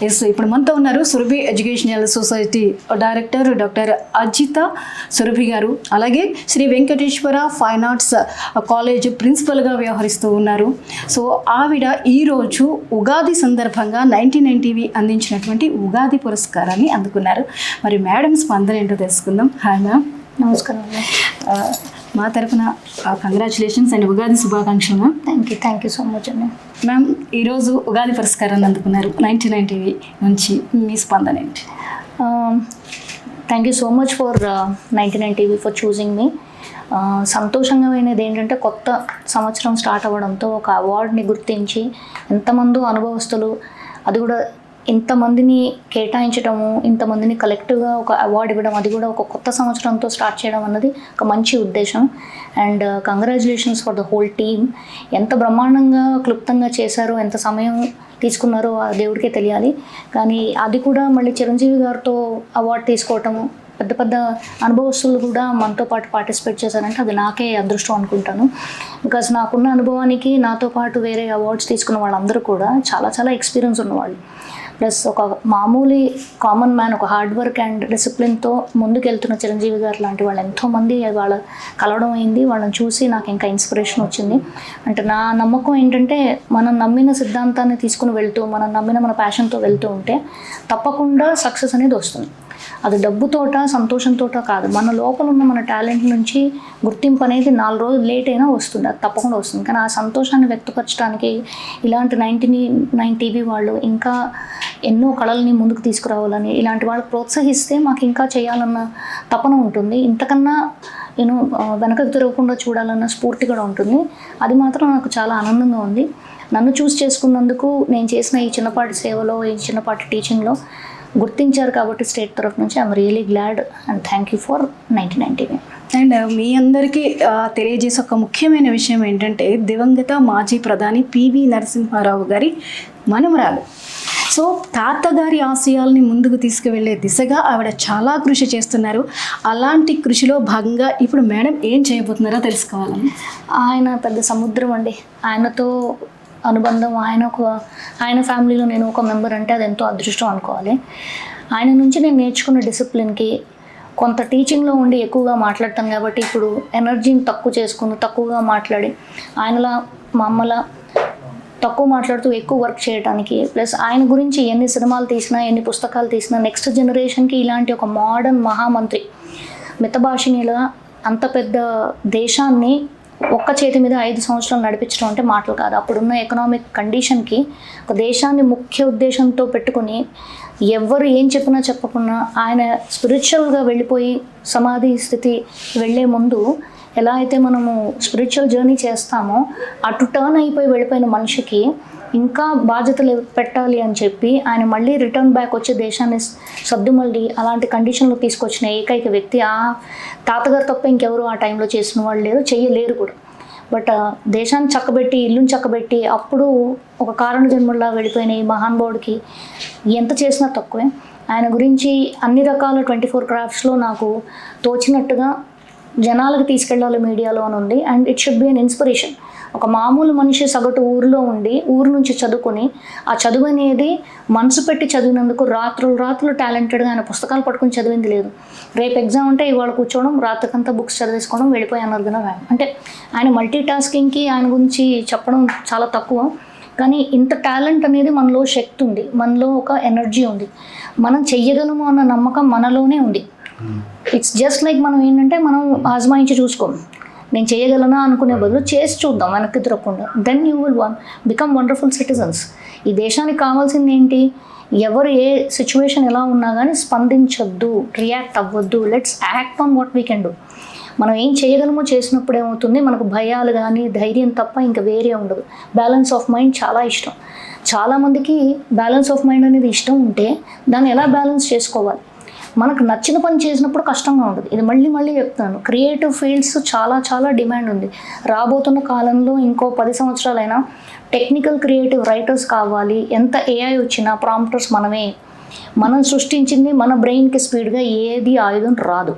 Yes, ఇప్పుడు మనతో ఉన్నారు Surabhi educational society director doctor Ajitha Surabhi garu. అలాగే Shri Venkateswara fine arts college ప్రిన్సిపల్గా వ్యవహరిస్తూ ఉన్నారు. సో ఆవిడ ఈరోజు ఉగాది సందర్భంగా 99 టీవీ అందించినటువంటి ఉగాది పురస్కారాన్ని అందుకున్నారు. మరి మేడం స్పందన ఏంటో తెలుసుకుందాం. Hi ma'am. నమస్కారం. మా తరఫున కంగ్రాచులేషన్స్ అండ్ ఉగాది శుభాకాంక్షలు ma'am. Thank you so much అండి. మ్యామ్, ఈరోజు ఉగాది పురస్కారాన్ని అందుకున్నారు 99 టీవీ నుంచి, మీ స్పందన ఏంటి? Thank you so much for 99 TV for choosing మీ. సంతోషంగా అయినది ఏంటంటే కొత్త సంవత్సరం స్టార్ట్ అవ్వడంతో ఒక అవార్డుని గుర్తించి ఎంతమందో అనుభవస్తులు, అది కూడా ఇంతమందిని కేటాయించడము, ఇంతమందిని కలెక్టివ్గా ఒక అవార్డు ఇవ్వడం, అది కూడా ఒక కొత్త సంవత్సరంతో స్టార్ట్ చేయడం అన్నది ఒక మంచి ఉద్దేశం. And congratulations for the whole team. ఎంత బ్రహ్మాండంగా క్లుప్తంగా చేశారో, ఎంత సమయం తీసుకున్నారో ఆ దేవుడికే తెలియాలి. కానీ అది కూడా మళ్ళీ చిరంజీవి గారితో అవార్డు తీసుకోవటము, పెద్ద పెద్ద అనుభవస్తులు కూడా మనతో పాటు పార్టిసిపేట్ చేశారంటే అది నాకే అదృష్టం అనుకుంటాను. బికాజ్ నాకున్న అనుభవానికి నాతో పాటు వేరే అవార్డ్స్ తీసుకున్న వాళ్ళందరూ కూడా చాలా చాలా ఎక్స్పీరియన్స్ ఉన్నవాళ్ళు. ప్లస్ ఒక మామూలు కామన్ మ్యాన్, ఒక హార్డ్ వర్క్ అండ్ డిసిప్లిన్తో ముందుకెళ్తున్న చిరంజీవి గారు లాంటి వాళ్ళు ఎంతోమంది వాళ్ళ కలవడం అయింది. వాళ్ళని చూసి నాకు ఇంకా ఇన్స్పిరేషన్ వచ్చింది. అంటే నా నమ్మకం ఏంటంటే మనం నమ్మిన సిద్ధాంతాన్ని తీసుకుని వెళ్తూ, మనం నమ్మిన మన ప్యాషన్తో వెళ్తూ ఉంటే తప్పకుండా సక్సెస్ అనేది వస్తుంది. అది డబ్బుతోట సంతోషంతోట కాదు, మన లోపల ఉన్న మన టాలెంట్ నుంచి గుర్తింపు అనేది 4 రోజులు లేట్ అయినా వస్తుంది, అది తప్పకుండా వస్తుంది. కానీ ఆ సంతోషాన్ని వ్యక్తపరచడానికి ఇలాంటి 99 టీవీ వాళ్ళు ఇంకా ఎన్నో కళల్ని ముందుకు తీసుకురావాలని, ఇలాంటి వాళ్ళు ప్రోత్సహిస్తే మాకు ఇంకా చేయాలన్న తపన ఉంటుంది. ఇంతకన్నా వెనకకు తిరగకుండా చూడాలన్న స్ఫూర్తి కూడా ఉంటుంది. అది మాత్రం నాకు చాలా ఆనందంగా ఉంది. నన్ను చూస్ చేసుకున్నందుకు, నేను చేసిన ఈ చిన్నపాటి సేవలో, ఈ చిన్నపాటి టీచింగ్లో గుర్తించారు కాబట్టి స్టేట్ తరఫు నుంచి I'm really glad and thank you for 99 TV. And మీ అందరికీ తెలియజేసే ఒక ముఖ్యమైన విషయం ఏంటంటే, దివంగత మాజీ ప్రధాని పివి నరసింహారావు గారి మనమరాలు. సో తాతగారి ఆశయాల్ని ముందుకు తీసుకువెళ్ళే దిశగా ఆవిడ చాలా కృషి చేస్తున్నారు. అలాంటి కృషిలో భాగంగా ఇప్పుడు మేడం ఏం చేయబోతున్నారో తెలుసుకోవాలని. ఆయన పెద్ద సముద్రం అండి. ఆయనతో అనుబంధం, ఆయన ఫ్యామిలీలో నేను ఒక మెంబర్ అంటే అది ఎంతో అదృష్టం అనుకోవాలి. ఆయన నుంచి నేను నేర్చుకున్న డిసిప్లిన్కి, కొంత టీచింగ్లో ఉండి ఎక్కువగా మాట్లాడతాను కాబట్టి ఇప్పుడు ఎనర్జీని తక్కువగా మాట్లాడి, ఆయనలా మా అమ్మలా తక్కువ మాట్లాడుతూ ఎక్కువ వర్క్ చేయడానికి, ప్లస్ ఆయన గురించి ఎన్ని సినిమాలు తీసినా, ఎన్ని పుస్తకాలు తీసినా నెక్స్ట్ జనరేషన్కి ఇలాంటి ఒక మోడర్న్ మహామంత్రి, మితభాషిణిలా అంత పెద్ద దేశాన్ని ఒక్క చేతి మీద 5 సంవత్సరాలు నడిపించడం అంటే మాటలు కాదు. అప్పుడున్న ఎకనామిక్ కండిషన్కి ఒక దేశాన్ని ముఖ్య ఉద్దేశంతో పెట్టుకుని ఎవరు ఏం చెప్పినా చెప్పకున్నా ఆయన స్పిరిచువల్గా వెళ్ళిపోయి సమాధి స్థితి వెళ్ళే ముందు ఎలా అయితే మనము స్పిరిచువల్ జర్నీ చేస్తామో అటు టర్న్ అయిపోయి వెళ్ళిపోయిన మనిషికి ఇంకా బాధ్యతలు పెట్టాలి అని చెప్పి ఆయన మళ్ళీ రిటర్న్ బ్యాక్ వచ్చి దేశాన్ని సర్దుమళ్ళీ అలాంటి కండిషన్లో తీసుకొచ్చిన ఏకైక వ్యక్తి. ఆ తాతగారు తప్ప ఇంకెవరు ఆ టైంలో చేసిన వాళ్ళు లేరు, చెయ్యలేరు కూడా. బట్ దేశాన్ని చక్కబెట్టి, ఇల్లుని చక్కబెట్టి అప్పుడు ఒక కారణ జన్మలా వెళ్ళిపోయిన ఈ మహానుభావుడికి ఎంత చేసినా తక్కువే. ఆయన గురించి అన్ని రకాల 24 క్రాఫ్ట్స్లో నాకు తోచినట్టుగా జనాలకు తీసుకెళ్ళాలి మీడియాలో అని ఉంది. And it should be an inspiration. ఒక మామూలు మనిషి సగటు ఊరిలో ఉండి ఊరు నుంచి చదువుకొని ఆ చదువు అనేది మనసు పెట్టి చదివినందుకు రాత్రులు టాలెంటెడ్గా ఆయన పుస్తకాలు పట్టుకుని చదివింది లేదు. రేపు ఎగ్జామ్ అంటే ఇవాళ కూర్చోవడం, రాత్రికంతా బుక్స్ చదివేసుకోవడం, వెళ్ళిపోయి అనర్గన వ్యాయామం. అంటే ఆయన మల్టీ టాస్కింగ్కి ఆయన గురించి చెప్పడం చాలా తక్కువ. కానీ ఇంత టాలెంట్ అనేది మనలో శక్తి ఉంది, మనలో ఒక ఎనర్జీ ఉంది, మనం చెయ్యగలము అన్న నమ్మకం మనలోనే ఉంది. ఇట్స్ జస్ట్ లైక్ మనం ఏంటంటే మనం ఆజమాయించి చూసుకోము, నేను చేయగలనా అనుకునే బదులు చేసి చూద్దాం వెనక్కి తిరగకుండా. Then you will become wonderful citizens. ఈ దేశానికి కావాల్సింది ఏంటి? ఎవరు ఏ సిచ్యువేషన్ ఎలా ఉన్నా కానీ స్పందించొద్దు, రియాక్ట్ అవ్వద్దు. Let's act on what we can do. మనం ఏం చేయగలమో చేసినప్పుడు ఏమవుతుంది, మనకు భయాలు కానీ ధైర్యం తప్ప ఇంకా వేరే ఉండదు. బ్యాలెన్స్ ఆఫ్ మైండ్ చాలా ఇష్టం. చాలామందికి బ్యాలెన్స్ ఆఫ్ మైండ్ అనేది ఇష్టం ఉంటే దాన్ని ఎలా బ్యాలెన్స్ చేసుకోవాలి? మనకు నచ్చిన పని చేసినప్పుడు కష్టంగా ఉంటుంది. ఇది మళ్ళీ చెప్తాను, క్రియేటివ్ ఫీల్డ్స్ చాలా డిమాండ్ ఉంది. రాబోతున్న కాలంలో ఇంకో 10 సంవత్సరాలైనా టెక్నికల్ క్రియేటివ్ రైటర్స్ కావాలి. ఎంత ఏఐ వచ్చినా ప్రాంప్టర్స్ మనమే. మనం సృష్టించింది మన బ్రెయిన్కి స్పీడ్గా ఏది ఆయుధం రాదు.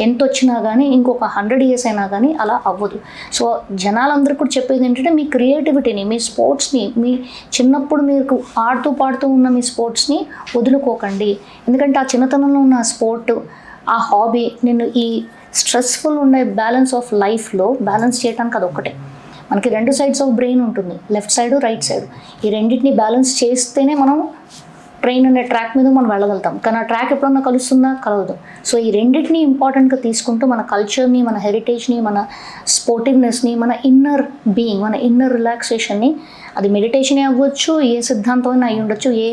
ఎంత వచ్చినా కానీ ఇంకొక 100 ఇయర్స్ అయినా కానీ అలా అవ్వదు. సో జనాలందరికీ కూడా చెప్పేది ఏంటంటే మీ క్రియేటివిటీని, మీ స్పోర్ట్స్ని, మీ చిన్నప్పుడు మీకు ఆడుతూ పాడుతూ ఉన్న మీ స్పోర్ట్స్ని వదులుకోకండి. ఎందుకంటే ఆ చిన్నతనంలో ఉన్న ఆ స్పోర్ట్, ఆ హాబీ నిన్ను ఈ స్ట్రెస్ఫుల్ ఉండే బ్యాలెన్స్ ఆఫ్ లైఫ్లో బ్యాలెన్స్ చేయడానికి అది ఒక్కటే. మనకి 2 సైడ్స్ ఆఫ్ బ్రెయిన్ ఉంటుంది, లెఫ్ట్ సైడ్ రైట్ సైడ్. ఈ రెండింటిని బ్యాలెన్స్ చేస్తేనే మనం ట్రైన్ అనే ట్రాక్ మీద మనం వెళ్ళగలుగుతాం. కానీ ఆ ట్రాక్ ఎప్పుడన్నా కలుస్తుందా? కలవదు. సో ఈ రెండింటిని ఇంపార్టెంట్గా తీసుకుంటూ మన కల్చర్ని, మన హెరిటేజ్ని, మన స్పోర్టివ్నెస్ని, మన ఇన్నర్ బీయింగ్, మన ఇన్నర్ రిలాక్సేషన్ని, అది మెడిటేషనే అవ్వచ్చు, ఏ సిద్ధాంతమైనా అయి ఉండొచ్చు, ఏ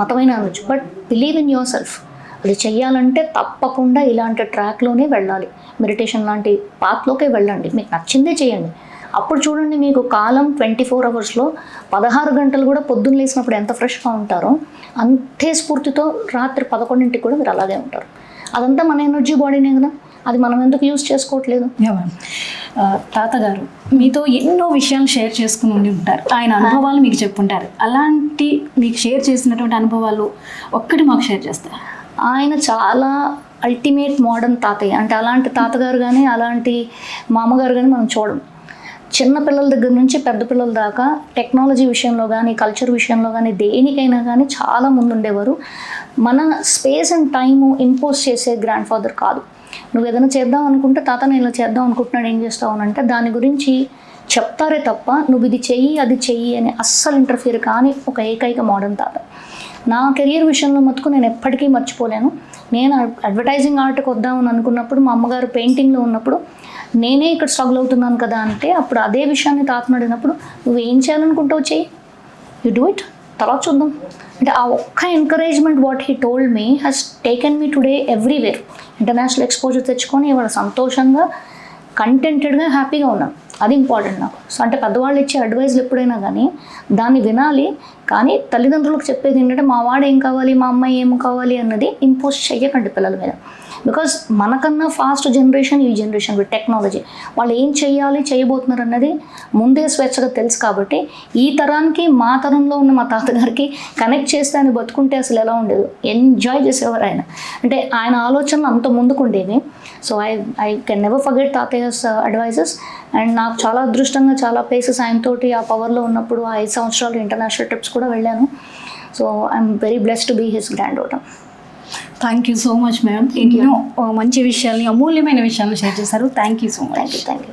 మతమైనా అవ్వచ్చు, but believe in your self. అది చెయ్యాలంటే తప్పకుండా ఇలాంటి ట్రాక్లోనే వెళ్ళాలి. మెడిటేషన్ లాంటి పాత్లోకే వెళ్ళండి, మీకు నచ్చిందే చేయండి. అప్పుడు చూడండి మీకు కాలం 24 అవర్స్లో 16 గంటలు కూడా పొద్దున్న లేసినప్పుడు ఎంత ఫ్రెష్గా ఉంటారో అంతే స్ఫూర్తితో రాత్రి 11ంటికి కూడా మీరు అలాగే ఉంటారు. అదంతా మన ఎనర్జీ బాడీనే కదా, అది మనం ఎందుకు యూజ్ చేసుకోవట్లేదు? తాతగారు మీతో ఎన్నో విషయాలు షేర్ చేసుకుని ఉండి ఉంటారు, ఆయన అనుభవాలు మీకు చెప్పుంటారు. అలాంటి మీకు షేర్ చేసినటువంటి అనుభవాలు ఒక్కటి మాకు షేర్ చేస్తారు. ఆయన చాలా అల్టిమేట్ మోడర్న్ తాతయ్య. అంటే అలాంటి తాతగారు కానీ అలాంటి మామగారు కానీ మనం చూడం. చిన్న పిల్లల దగ్గర నుంచి పెద్ద పిల్లల దాకా టెక్నాలజీ విషయంలో కానీ, కల్చర్ విషయంలో కానీ, దేనికైనా కానీ చాలా ముందు ఉండేవారు. మన స్పేస్ అండ్ టైము ఇంపోజ్ చేసే గ్రాండ్ ఫాదర్ కాదు. నువ్వు ఏదైనా చేద్దాం అనుకుంటే, తాత నేను ఇలా చేద్దాం అనుకుంటున్నాను, ఏం చేస్తావు అని అంటే దాని గురించి చెప్తారే తప్ప నువ్వు ఇది చెయ్యి అది చెయ్యి అని అస్సలు ఇంటర్ఫియర్ కానీ ఒక ఏకైక మోడర్న్ తాత. నా కెరియర్ విషయంలో మటుకు నేను ఎప్పటికీ మర్చిపోలేను. నేను అడ్వర్టైజింగ్ ఆర్ట్కి వద్దామని అనుకున్నప్పుడు, మా అమ్మగారు పెయింటింగ్లో ఉన్నప్పుడు నేనే ఇక్కడ స్ట్రగుల్ అవుతున్నాను కదా అంటే, అప్పుడు అదే విషయాన్ని తాతను అడిగినప్పుడు నువ్వు ఏం చేయాలనుకుంటావు చెయ్యి, యూ డూ ఇట్, తర్వాత చూద్దాం అంటే ఆ ఒక్క encouragement what he told me has taken me today everywhere. International exposure తెచ్చుకొని ఇవాళ సంతోషంగా, కంటెంటెడ్గా, హ్యాపీగా ఉన్నాను. అది ఇంపార్టెంట్ నాకు. సో అంటే పెద్దవాళ్ళు ఇచ్చే అడ్వైజ్లు ఎప్పుడైనా కానీ దాన్ని వినాలి. కానీ తల్లిదండ్రులకు చెప్పేది ఏంటంటే మా వాడు ఏం కావాలి, మా అమ్మాయి ఏం కావాలి అన్నది ఇంపోజ్ చెయ్యకండి పిల్లల మీద. బికాజ్ మనకన్నా ఫాస్ట్ జనరేషన్ ఈ జనరేషన్ విత్ టెక్నాలజీ. వాళ్ళు ఏం చేయాలి, చేయబోతున్నారు అన్నది ముందే స్వేచ్ఛగా తెలుసు. కాబట్టి ఈ తరానికి మా తరంలో ఉన్న మా తాతగారికి కనెక్ట్ చేస్తే ఆయన బతుకుంటే అసలు ఎలా ఉండేది, ఎంజాయ్ చేసేవారు ఆయన. అంటే ఆయన ఆలోచనలు అంత ముందుకు ఉండేవి. So I can never forget తాతయ్యస్ అడ్వైజెస్. అండ్ నాకు చాలా అదృష్టంగా చాలా ప్లేసెస్ ఆయనతోటి ఆ పవర్లో ఉన్నప్పుడు 5 సంవత్సరాలు ఇంటర్నేషనల్ ట్రిప్స్ కూడా వెళ్ళాను. So I'm very blessed to be his granddaughter. Thank you so much madam. ఎన్నో మంచి విషయాల్ని, అమూల్యమైన విషయాలను షేర్ చేశారు. Thank you so much. Thank you.